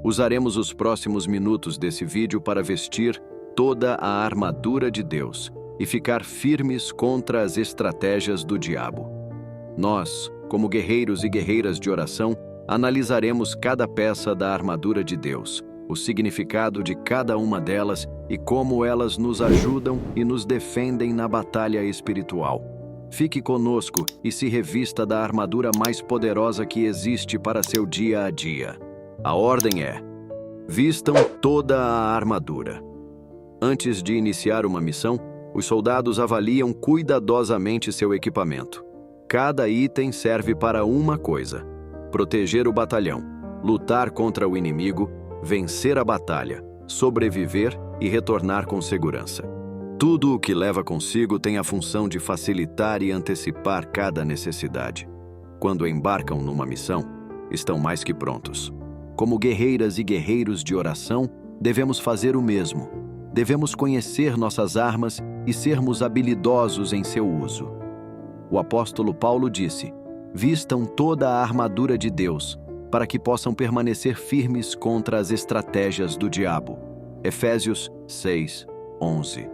Usaremos os próximos minutos desse vídeo para vestir toda a armadura de Deus e ficar firmes contra as estratégias do diabo. Nós, como guerreiros e guerreiras de oração, analisaremos cada peça da armadura de Deus, o significado de cada uma delas e como elas nos ajudam e nos defendem na batalha espiritual. Fique conosco e se revista da armadura mais poderosa que existe para seu dia a dia. A ordem é: vistam toda a armadura. Antes de iniciar uma missão, os soldados avaliam cuidadosamente seu equipamento. Cada item serve para uma coisa: proteger o batalhão, lutar contra o inimigo, vencer a batalha, sobreviver e retornar com segurança. Tudo o que leva consigo tem a função de facilitar e antecipar cada necessidade. Quando embarcam numa missão, estão mais que prontos. Como guerreiras e guerreiros de oração, devemos fazer o mesmo. Devemos conhecer nossas armas e sermos habilidosos em seu uso. O apóstolo Paulo disse: vistam toda a armadura de Deus, para que possam permanecer firmes contra as estratégias do diabo. Efésios 6:11.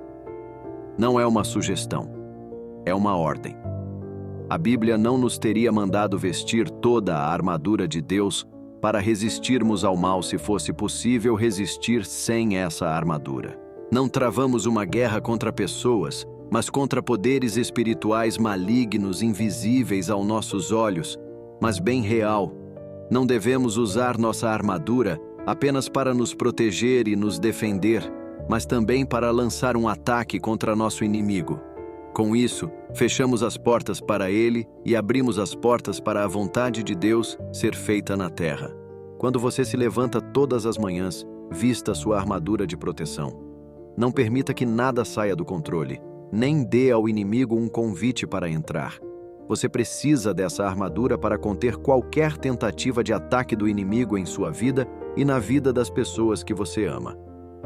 Não é uma sugestão, é uma ordem. A Bíblia não nos teria mandado vestir toda a armadura de Deus para resistirmos ao mal se fosse possível resistir sem essa armadura. Não travamos uma guerra contra pessoas, mas contra poderes espirituais malignos invisíveis aos nossos olhos, mas bem real. Não devemos usar nossa armadura apenas para nos proteger e nos defender, mas também para lançar um ataque contra nosso inimigo. Com isso, fechamos as portas para ele e abrimos as portas para a vontade de Deus ser feita na terra. Quando você se levanta todas as manhãs, vista sua armadura de proteção. Não permita que nada saia do controle, nem dê ao inimigo um convite para entrar. Você precisa dessa armadura para conter qualquer tentativa de ataque do inimigo em sua vida e na vida das pessoas que você ama,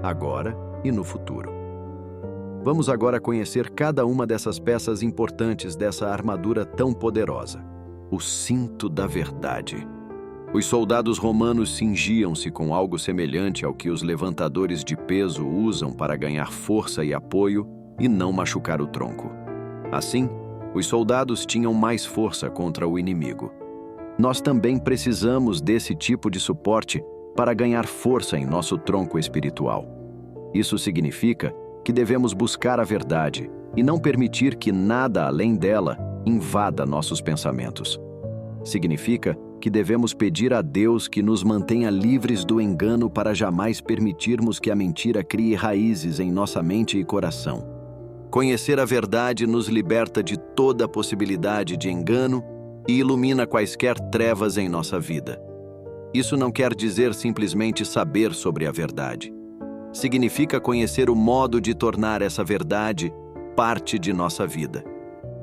agora e no futuro. Vamos agora conhecer cada uma dessas peças importantes dessa armadura tão poderosa. O cinto da verdade. Os soldados romanos cingiam-se com algo semelhante ao que os levantadores de peso usam para ganhar força e apoio e não machucar o tronco. Assim, os soldados tinham mais força contra o inimigo. Nós também precisamos desse tipo de suporte para ganhar força em nosso tronco espiritual. Isso significa que devemos buscar a verdade e não permitir que nada além dela invada nossos pensamentos. Significa que devemos pedir a Deus que nos mantenha livres do engano para jamais permitirmos que a mentira crie raízes em nossa mente e coração. Conhecer a verdade nos liberta de toda possibilidade de engano e ilumina quaisquer trevas em nossa vida. Isso não quer dizer simplesmente saber sobre a verdade. Significa conhecer o modo de tornar essa verdade parte de nossa vida.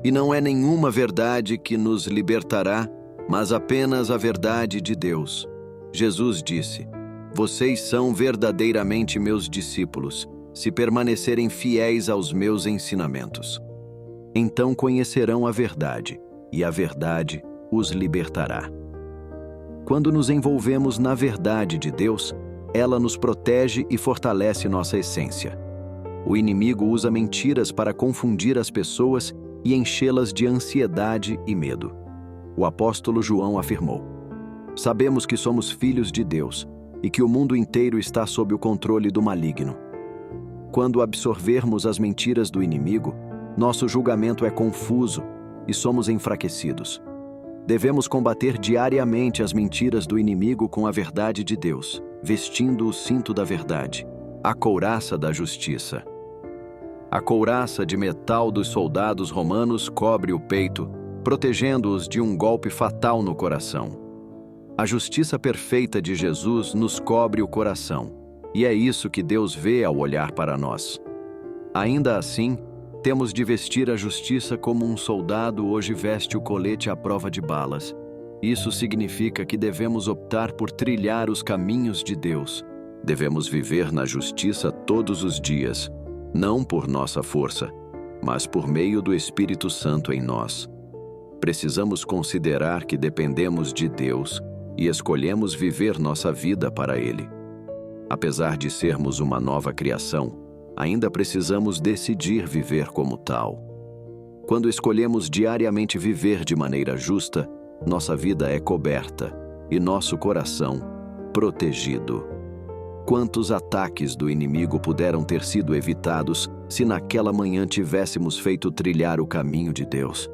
E não é nenhuma verdade que nos libertará, mas apenas a verdade de Deus. Jesus disse: vocês são verdadeiramente meus discípulos, se permanecerem fiéis aos meus ensinamentos. Então conhecerão a verdade, e a verdade os libertará. Quando nos envolvemos na verdade de Deus, ela nos protege e fortalece nossa essência. O inimigo usa mentiras para confundir as pessoas e enchê-las de ansiedade e medo. O apóstolo João afirmou: sabemos que somos filhos de Deus e que o mundo inteiro está sob o controle do maligno. Quando absorvermos as mentiras do inimigo, nosso julgamento é confuso e somos enfraquecidos. Devemos combater diariamente as mentiras do inimigo com a verdade de Deus, vestindo o cinto da verdade, a couraça da justiça. A couraça de metal dos soldados romanos cobre o peito, protegendo-os de um golpe fatal no coração. A justiça perfeita de Jesus nos cobre o coração, e é isso que Deus vê ao olhar para nós. Ainda assim, temos de vestir a justiça como um soldado hoje veste o colete à prova de balas. Isso significa que devemos optar por trilhar os caminhos de Deus. Devemos viver na justiça todos os dias, não por nossa força, mas por meio do Espírito Santo em nós. Precisamos considerar que dependemos de Deus e escolhemos viver nossa vida para Ele. Apesar de sermos uma nova criação, ainda precisamos decidir viver como tal. Quando escolhemos diariamente viver de maneira justa, nossa vida é coberta e nosso coração protegido. Quantos ataques do inimigo puderam ter sido evitados se naquela manhã tivéssemos feito trilhar o caminho de Deus?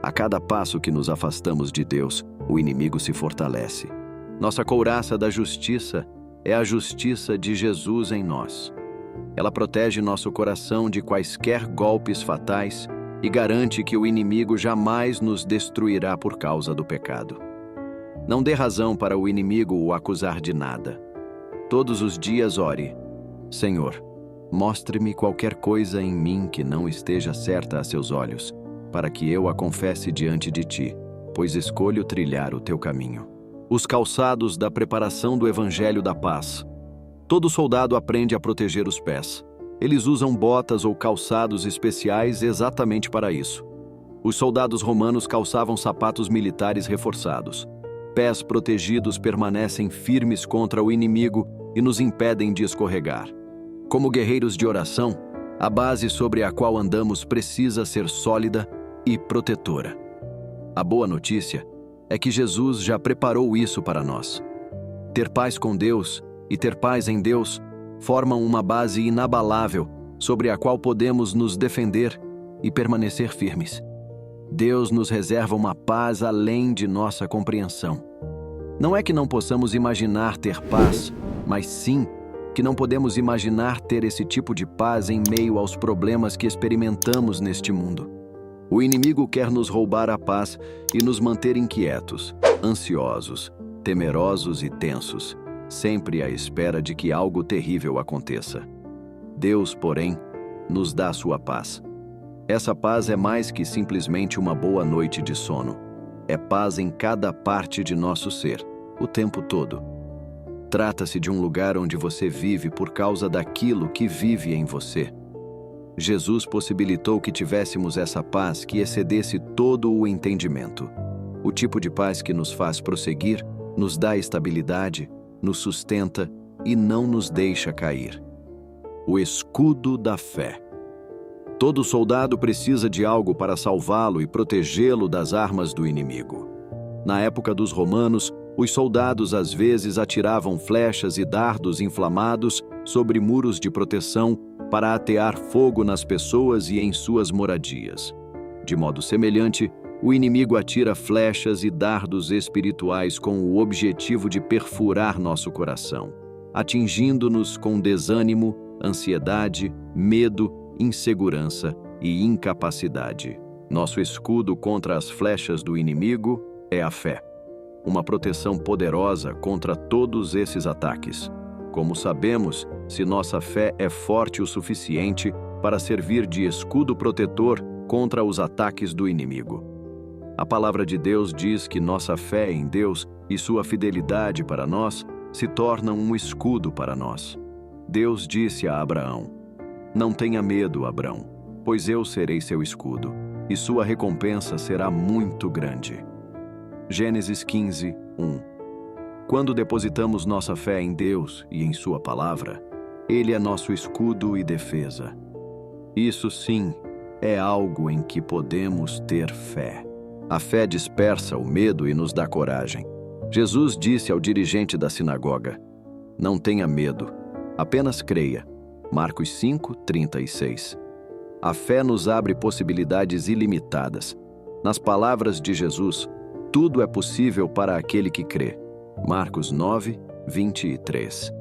A cada passo que nos afastamos de Deus, o inimigo se fortalece. Nossa couraça da justiça é a justiça de Jesus em nós. Ela protege nosso coração de quaisquer golpes fatais e garante que o inimigo jamais nos destruirá por causa do pecado. Não dê razão para o inimigo o acusar de nada. Todos os dias ore: Senhor, mostre-me qualquer coisa em mim que não esteja certa a seus olhos, para que eu a confesse diante de ti, pois escolho trilhar o teu caminho. Os calçados da preparação do Evangelho da Paz. Todo soldado aprende a proteger os pés. Eles usam botas ou calçados especiais exatamente para isso. Os soldados romanos calçavam sapatos militares reforçados. Pés protegidos permanecem firmes contra o inimigo e nos impedem de escorregar. Como guerreiros de oração, a base sobre a qual andamos precisa ser sólida e protetora. A boa notícia é que Jesus já preparou isso para nós. Ter paz com Deus e ter paz em Deus formam uma base inabalável sobre a qual podemos nos defender e permanecer firmes. Deus nos reserva uma paz além de nossa compreensão. Não é que não possamos imaginar ter paz, mas sim que não podemos imaginar ter esse tipo de paz em meio aos problemas que experimentamos neste mundo. O inimigo quer nos roubar a paz e nos manter inquietos, ansiosos, temerosos e tensos, sempre à espera de que algo terrível aconteça. Deus, porém, nos dá sua paz. Essa paz é mais que simplesmente uma boa noite de sono. É paz em cada parte de nosso ser, o tempo todo. Trata-se de um lugar onde você vive por causa daquilo que vive em você. Jesus possibilitou que tivéssemos essa paz que excedesse todo o entendimento. O tipo de paz que nos faz prosseguir, nos dá estabilidade, nos sustenta e não nos deixa cair. O escudo da fé. Todo soldado precisa de algo para salvá-lo e protegê-lo das armas do inimigo. Na época dos romanos, os soldados às vezes atiravam flechas e dardos inflamados sobre muros de proteção para atear fogo nas pessoas e em suas moradias. De modo semelhante, o inimigo atira flechas e dardos espirituais com o objetivo de perfurar nosso coração, atingindo-nos com desânimo, ansiedade, medo, insegurança e incapacidade. Nosso escudo contra as flechas do inimigo é a fé, uma proteção poderosa contra todos esses ataques. Como sabemos se nossa fé é forte o suficiente para servir de escudo protetor contra os ataques do inimigo? A palavra de Deus diz que nossa fé em Deus e sua fidelidade para nós se tornam um escudo para nós. Deus disse a Abraão: Não tenha medo, Abrão, pois eu serei seu escudo, e sua recompensa será muito grande. Gênesis 15, 1. Quando depositamos nossa fé em Deus e em sua palavra, Ele é nosso escudo e defesa. Isso sim é algo em que podemos ter fé. A fé dispersa o medo e nos dá coragem. Jesus disse ao dirigente da sinagoga: Não tenha medo, apenas creia. Marcos 5, 36. A fé nos abre possibilidades ilimitadas. Nas palavras de Jesus, tudo é possível para aquele que crê. Marcos 9, 23.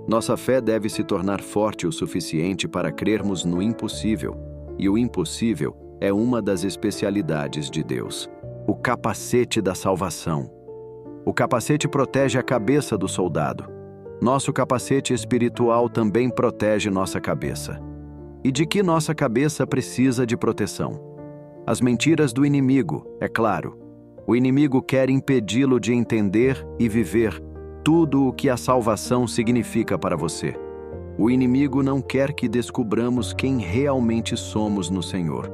Nossa fé deve se tornar forte o suficiente para crermos no impossível, e o impossível é uma das especialidades de Deus. O capacete da salvação. O capacete protege a cabeça do soldado. Nosso capacete espiritual também protege nossa cabeça. E de que nossa cabeça precisa de proteção? As mentiras do inimigo, é claro. O inimigo quer impedi-lo de entender e viver tudo o que a salvação significa para você. O inimigo não quer que descubramos quem realmente somos no Senhor.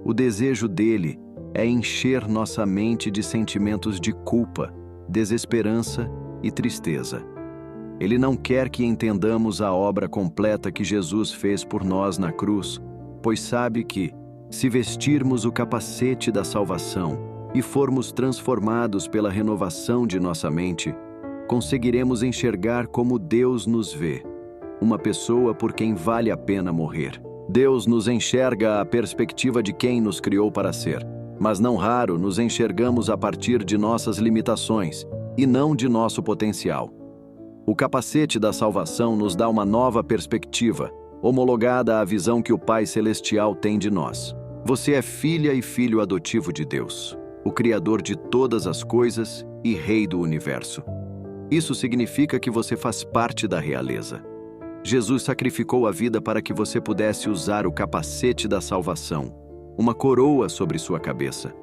O desejo dele é encher nossa mente de sentimentos de culpa, desesperança e tristeza. Ele não quer que entendamos a obra completa que Jesus fez por nós na cruz, pois sabe que, se vestirmos o capacete da salvação e formos transformados pela renovação de nossa mente, conseguiremos enxergar como Deus nos vê, uma pessoa por quem vale a pena morrer. Deus nos enxerga a perspectiva de quem nos criou para ser, mas não raro nos enxergamos a partir de nossas limitações e não de nosso potencial. O capacete da salvação nos dá uma nova perspectiva, homologada à visão que o Pai Celestial tem de nós. Você é filha e filho adotivo de Deus, o Criador de todas as coisas e Rei do Universo. Isso significa que você faz parte da realeza. Jesus sacrificou a vida para que você pudesse usar o capacete da salvação, uma coroa sobre sua cabeça.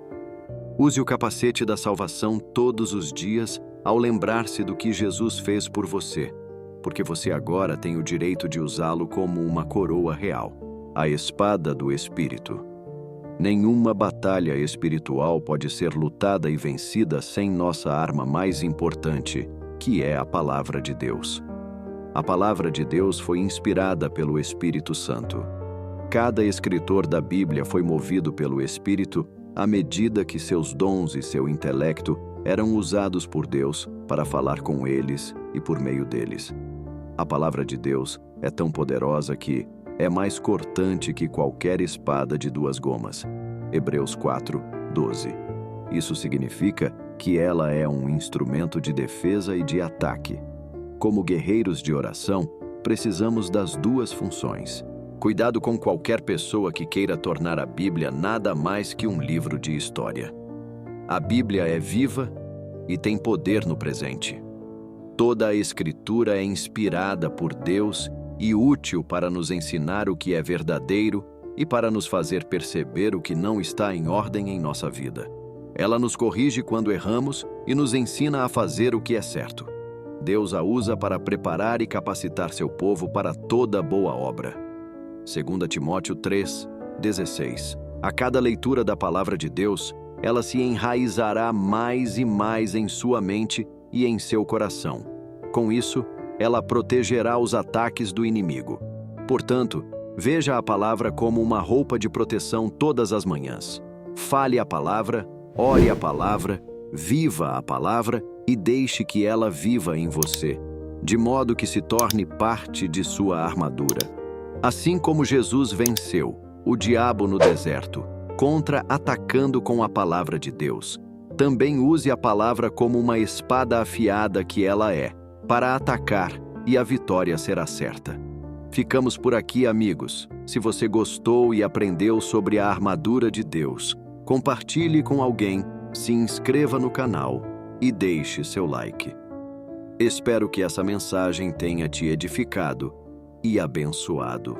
Use o capacete da salvação todos os dias ao lembrar-se do que Jesus fez por você, porque você agora tem o direito de usá-lo como uma coroa real, a espada do Espírito. Nenhuma batalha espiritual pode ser lutada e vencida sem nossa arma mais importante, que é a Palavra de Deus. A Palavra de Deus foi inspirada pelo Espírito Santo. Cada escritor da Bíblia foi movido pelo Espírito à medida que seus dons e seu intelecto eram usados por Deus para falar com eles e por meio deles. A Palavra de Deus é tão poderosa que é mais cortante que qualquer espada de duas gumas. Hebreus 4, 12. Isso significa que ela é um instrumento de defesa e de ataque. Como guerreiros de oração, precisamos das duas funções. Cuidado com qualquer pessoa que queira tornar a Bíblia nada mais que um livro de história. A Bíblia é viva e tem poder no presente. Toda a Escritura é inspirada por Deus e útil para nos ensinar o que é verdadeiro e para nos fazer perceber o que não está em ordem em nossa vida. Ela nos corrige quando erramos e nos ensina a fazer o que é certo. Deus a usa para preparar e capacitar seu povo para toda boa obra. 2 Timóteo 3, 16. A cada leitura da Palavra de Deus, ela se enraizará mais e mais em sua mente e em seu coração. Com isso, ela protegerá os ataques do inimigo. Portanto, veja a palavra como uma roupa de proteção todas as manhãs. Fale a palavra, ore a palavra, viva a palavra e deixe que ela viva em você, de modo que se torne parte de sua armadura. Assim como Jesus venceu o diabo no deserto, contra-atacando com a palavra de Deus, também use a palavra como uma espada afiada que ela é, para atacar, e a vitória será certa. Ficamos por aqui, amigos. Se você gostou e aprendeu sobre a armadura de Deus, compartilhe com alguém, se inscreva no canal e deixe seu like. Espero que essa mensagem tenha te edificado e abençoado.